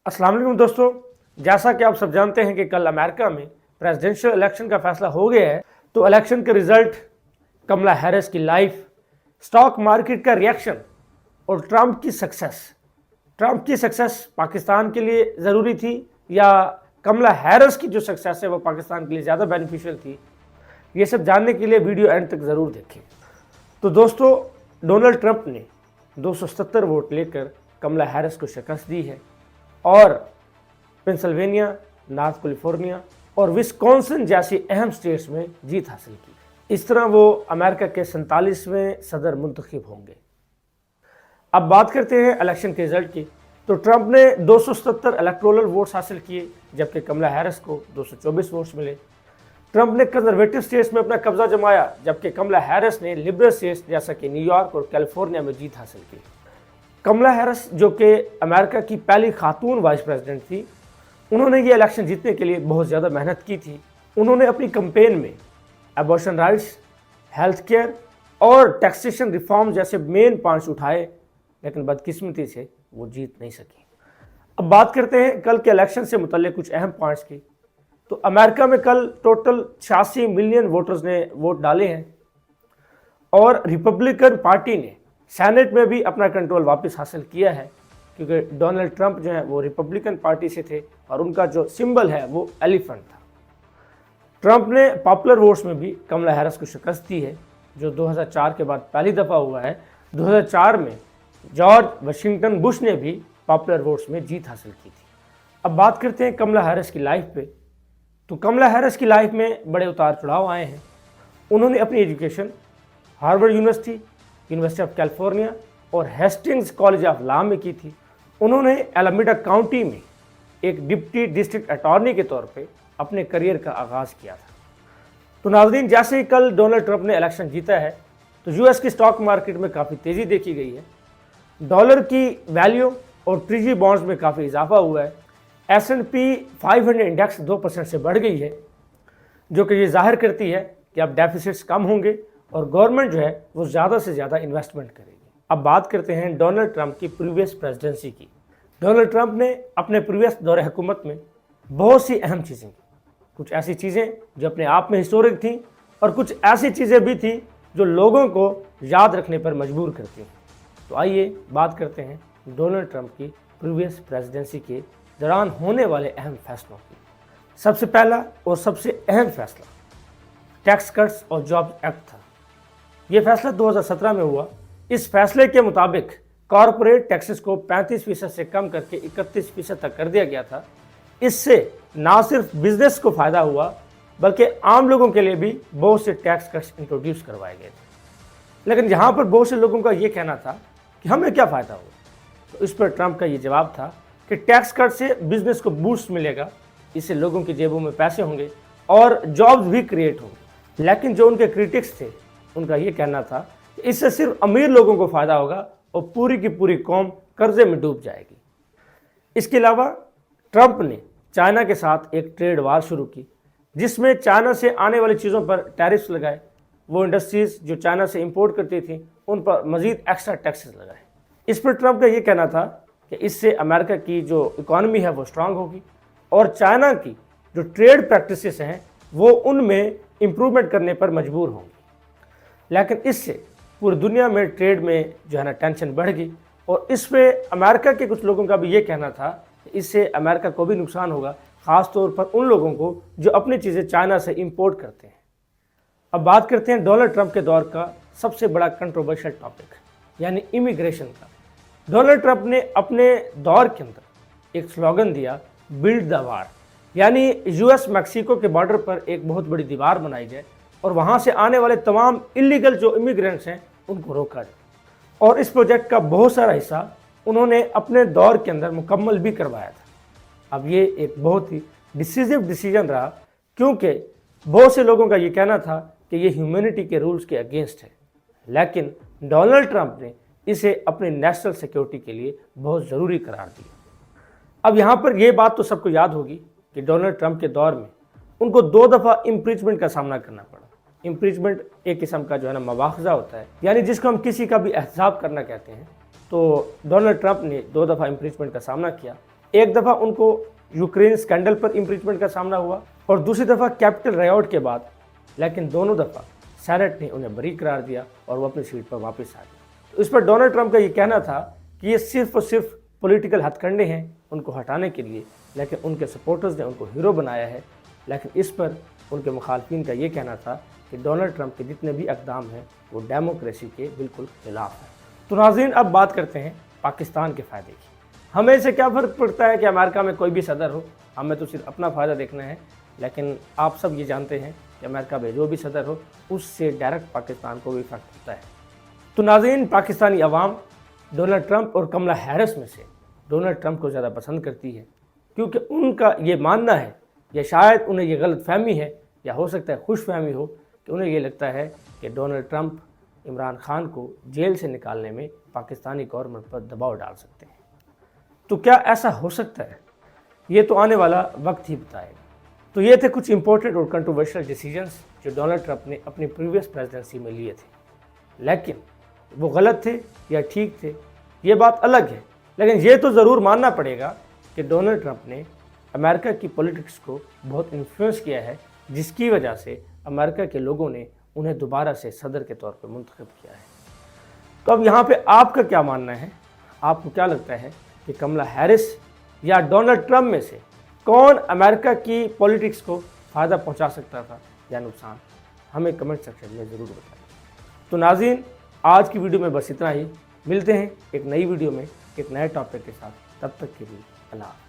अस्सलाम वालेकुम दोस्तों, जैसा कि आप सब जानते हैं कि कल अमेरिका में प्रेसिडेंशियल इलेक्शन का फैसला हो गया है। तो इलेक्शन के रिजल्ट, कमला हैरिस की लाइफ, स्टॉक मार्केट का रिएक्शन और ट्रंप की सक्सेस पाकिस्तान के लिए ज़रूरी थी या कमला हैरिस की जो सक्सेस है वो पाकिस्तान के लिए ज़्यादा बेनिफिशियल थी, ये सब जानने के लिए वीडियो एंड तक ज़रूर देखें। तो दोस्तों, डोनाल्ड ट्रंप ने 277 वोट लेकर कमला हैरिस को शिकस्त दी है और पेंसिल्वेनिया, नॉर्थ कैलिफोर्निया और विस्कॉन्सिन जैसी अहम स्टेट्स में जीत हासिल की। इस तरह वो अमेरिका के 47वें सदर मुंतखब होंगे। अब बात करते हैं इलेक्शन के रिजल्ट की। तो ट्रंप ने 277 इलेक्टोरल वोट्स हासिल किए जबकि कमला हैरिस को 224 वोट्स मिले। ट्रंप ने कंजर्वेटिव स्टेट्स में अपना कब्जा जमाया जबकि कमला हैरिस ने लिबरल स्टेट्स जैसा कि न्यूयॉर्क और कैलिफोर्निया में जीत हासिल की। कमला हैरिस, जो कि अमेरिका की पहली खातून वाइस प्रेसिडेंट थी, उन्होंने ये इलेक्शन जीतने के लिए बहुत ज़्यादा मेहनत की थी। उन्होंने अपनी कैंपेन में एबॉर्शन राइट्स, हेल्थ केयर और टैक्सेशन रिफॉर्म जैसे मेन पॉइंट्स उठाए, लेकिन बदकिस्मती से वो जीत नहीं सकी। अब बात करते हैं कल के इलेक्शन से मुतल्लिक कुछ अहम पॉइंट्स की। तो अमेरिका में कल टोटल 86 मिलियन वोटर्स ने वोट डाले हैं और रिपब्लिकन पार्टी ने सेनेट में भी अपना कंट्रोल वापस हासिल किया है, क्योंकि डोनाल्ड ट्रंप जो है वो रिपब्लिकन पार्टी से थे और उनका जो सिंबल है वो एलिफेंट था। ट्रंप ने पॉपुलर वोट्स में भी कमला हैरिस को शिकस्त दी है, जो 2004 के बाद पहली दफ़ा हुआ है। 2004 में जॉर्ज वाशिंगटन बुश ने भी पॉपुलर वोट्स में जीत हासिल की थी। अब बात करते हैं कमला हैरिस की लाइफ पे। तो कमला हैरिस की लाइफ में बड़े उतार चढ़ाव आए हैं। उन्होंने अपनी education Harvard university of California और हेस्टिंग्स कॉलेज ऑफ लॉ में की थी। उन्होंने एलामिडा काउंटी में एक डिप्टी डिस्ट्रिक्ट अटॉर्नी के तौर पे अपने करियर का आगाज़ किया था। तो नाज़रीन, जैसे ही कल डोनाल्ड ट्रंप ने इलेक्शन जीता है तो यूएस की स्टॉक मार्केट में काफ़ी तेज़ी देखी गई है। डॉलर की वैल्यू और ट्रेजरी बॉन्ड्स में काफ़ी इजाफा हुआ है। S&P 500 इंडेक्स 2% से बढ़ गई है, जो कि ये जाहिर करती है कि अब डेफिसिट्स कम होंगे और गवर्नमेंट जो है वो ज़्यादा से ज़्यादा इन्वेस्टमेंट करेगी। अब बात करते हैं डोनाल्ड ट्रंप की प्रीवियस प्रेसिडेंसी की। डोनाल्ड ट्रंप ने अपने प्रीवियस दौरे हुकूमत में बहुत सी अहम चीज़ें की। कुछ ऐसी चीज़ें जो अपने आप में हिस्टोरिक थी और कुछ ऐसी चीज़ें भी थी जो लोगों को याद रखने पर मजबूर करती हैं। तो आइए बात करते हैं डोनाल्ड ट्रंप की प्रीवियस प्रेसिडेंसी के दौरान होने वाले अहम फैसलों की। सबसे पहला और सबसे अहम फैसला टैक्स कट्स और जॉब्स एक्ट था। ये फैसला 2017 में हुआ। इस फैसले के मुताबिक कॉरपोरेट टैक्सेस को 35% से कम करके 31% तक कर दिया गया था। इससे ना सिर्फ बिजनेस को फ़ायदा हुआ बल्कि आम लोगों के लिए भी बहुत से टैक्स कट्स इंट्रोड्यूस करवाए गए थे। लेकिन यहाँ पर बहुत से लोगों का ये कहना था कि हमें क्या फ़ायदा हुआ, तो इस पर ट्रंप का ये जवाब था कि टैक्स कट से बिजनेस को बूस्ट मिलेगा, इससे लोगों की जेबों में पैसे होंगे और जॉब्स भी क्रिएट होंगे। लेकिन जो उनके क्रिटिक्स थे उनका ये कहना था कि इससे सिर्फ अमीर लोगों को फ़ायदा होगा और पूरी की पूरी कौम कर्जे में डूब जाएगी। इसके अलावा ट्रंप ने चाइना के साथ एक ट्रेड वार शुरू की, जिसमें चाइना से आने वाली चीज़ों पर टैरिफ्स लगाए। वो इंडस्ट्रीज़ जो चाइना से इंपोर्ट करती थी उन पर मज़ीद एक्स्ट्रा टैक्सेस लगाए। इस पर ट्रंप का ये कहना था कि इससे अमेरिका की जो इकॉनमी है वो स्ट्रांग होगी और चाइना की जो ट्रेड प्रैक्टिसेस हैं वो उनमें इम्प्रूवमेंट करने पर मजबूर होंगी। लेकिन इससे पूरी दुनिया में ट्रेड में जो है ना टेंशन बढ़ गई और इस पे अमेरिका के कुछ लोगों का भी ये कहना था कि इससे अमेरिका को भी नुकसान होगा, ख़ास तौर पर उन लोगों को जो अपनी चीज़ें चाइना से इंपोर्ट करते हैं। अब बात करते हैं डोनाल्ड ट्रंप के दौर का सबसे बड़ा कंट्रोवर्शियल टॉपिक, यानी इमिग्रेशन का। डोनाल्ड ट्रंप ने अपने दौर के अंदर एक स्लोगन दिया, बिल्ड द वॉल, यानी यूएस मैक्सिको के बॉर्डर पर एक बहुत बड़ी दीवार बनाई जाए और वहाँ से आने वाले तमाम इलीगल जो इमिग्रेंट्स हैं उनको रोका जाए। और इस प्रोजेक्ट का बहुत सारा हिस्सा उन्होंने अपने दौर के अंदर मुकम्मल भी करवाया था। अब ये एक बहुत ही डिसीजिव डिसीजन रहा, क्योंकि बहुत से लोगों का ये कहना था कि ये ह्यूमैनिटी के रूल्स के अगेंस्ट है, लेकिन डोनाल्ड ट्रंप ने इसे अपनी नेशनल सिक्योरिटी के लिए बहुत ज़रूरी करार दिया। अब यहाँ पर यह बात तो सबको याद होगी कि डोनाल्ड ट्रंप के दौर में उनको 2 दफ़ा इम्पीचमेंट का सामना करना पड़ा। इम्पीचमेंट एक किस्म का जो है ना मवाखज़ा होता है, यानी जिसको हम किसी का भी एहसाब करना कहते हैं। तो डोनाल्ड ट्रंप ने 2 दफ़ा इम्पीचमेंट का सामना किया एक दफ़ा उनको यूक्रेन स्कैंडल पर इम्पीचमेंट का सामना हुआ और दूसरी दफ़ा कैपिटल रायट के बाद, लेकिन दोनों दफ़ा सेनेट ने उन्हें बरी करार दिया और वो अपनी सीट पर वापस आ गए। तो इस पर डोनाल्ड ट्रंप का ये कहना था कि ये सिर्फ और सिर्फ पॉलिटिकल हथकंडे हैं उनको हटाने के लिए, लेकिन उनके सपोर्टर्स ने उनको हीरो बनाया है। लेकिन इस पर उनके मुखालफिन का ये कहना था कि डोनाल्ड ट्रंप के जितने भी इक़दाम हैं वो डेमोक्रेसी के बिल्कुल खिलाफ है। तो नाज़रीन, अब बात करते हैं पाकिस्तान के फ़ायदे की। हमें इससे क्या फ़र्क पड़ता है कि अमेरिका में कोई भी सदर हो, हमें तो सिर्फ अपना फ़ायदा देखना है। लेकिन आप सब ये जानते हैं कि अमेरिका में जो भी सदर हो उससे डायरेक्ट पाकिस्तान को भी फ़र्क पड़ता है। तो नाज़रीन, पाकिस्तानी अवाम डोनाल्ड ट्रंप और कमला हैरिस में से डोनाल्ड ट्रंप को ज़्यादा पसंद करती है, क्योंकि उनका ये मानना है, या शायद उन्हें ये गलत फहमी है, या हो सकता है खुश फहमी हो, कि उन्हें ये लगता है कि डोनाल्ड ट्रंप इमरान खान को जेल से निकालने में पाकिस्तानी गवर्नमेंट पर दबाव डाल सकते हैं। तो क्या ऐसा हो सकता है? ये तो आने वाला वक्त ही बताएगा। तो ये थे कुछ इंपॉर्टेंट और कंट्रोवर्शियल डिसीजंस जो डोनाल्ड ट्रंप ने अपनी प्रीवियस प्रेसिडेंसी में लिए थे। लेकिन वो गलत थे या ठीक थे, ये बात अलग है। लेकिन ये तो ज़रूर मानना पड़ेगा कि डोनाल्ड ट्रंप ने अमेरिका की पॉलिटिक्स को बहुत इन्फ्लुएंस किया है, जिसकी वजह से अमेरिका के लोगों ने उन्हें दोबारा से सदर के तौर पर मुंतखब किया है। तो अब यहाँ पे आपका क्या मानना है? आपको क्या लगता है कि कमला हैरिस या डोनाल्ड ट्रंप में से कौन अमेरिका की पॉलिटिक्स को फ़ायदा पहुँचा सकता था या नुकसान? हमें कमेंट सेक्शन में ज़रूर बताएं। तो नाज़रीन, आज की वीडियो में बस इतना ही। मिलते हैं एक नई वीडियो में एक नए टॉपिक के साथ। तब तक के लिए अल्लाह।